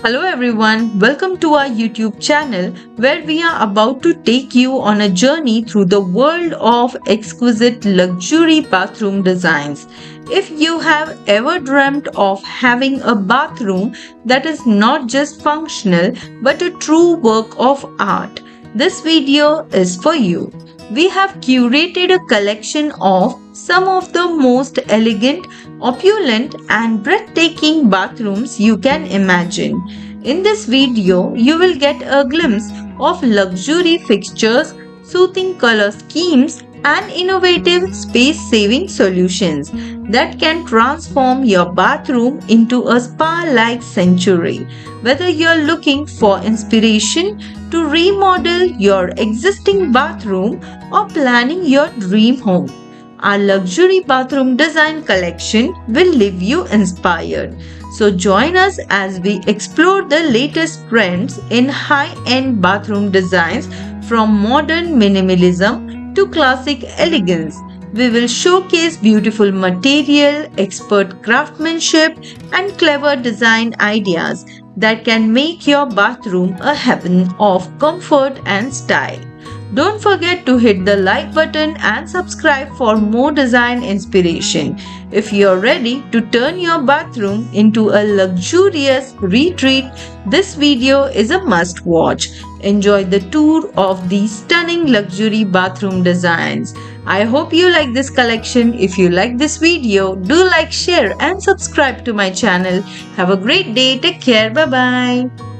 Hello everyone, welcome to our YouTube channel where we are about to take you on a journey through the world of exquisite luxury bathroom designs. If you have ever dreamt of having a bathroom that is not just functional but a true work of art, this video is for you. We have curated a collection of some of the most elegant, opulent, and breathtaking bathrooms you can imagine. In this video, you will get a glimpse of luxury fixtures, soothing color schemes, and innovative space saving solutions that can transform your bathroom into a spa like sanctuary. Whether you're looking for inspiration to remodel your existing bathroom or planning your dream home, our luxury bathroom design collection will leave you inspired. So join us as we explore the latest trends in high-end bathroom designs from modern minimalism to classic elegance. We will showcase beautiful material, expert craftsmanship, and clever design ideas that can make your bathroom a heaven of comfort and style. Don't forget to hit the like button and subscribe for more design inspiration. If you're ready to turn your bathroom into a luxurious retreat, this video is a must watch. Enjoy the tour of these stunning luxury bathroom designs. I hope you like this collection. If you like this video, do like, share and subscribe to my channel. Have a great day. Take care. Bye bye.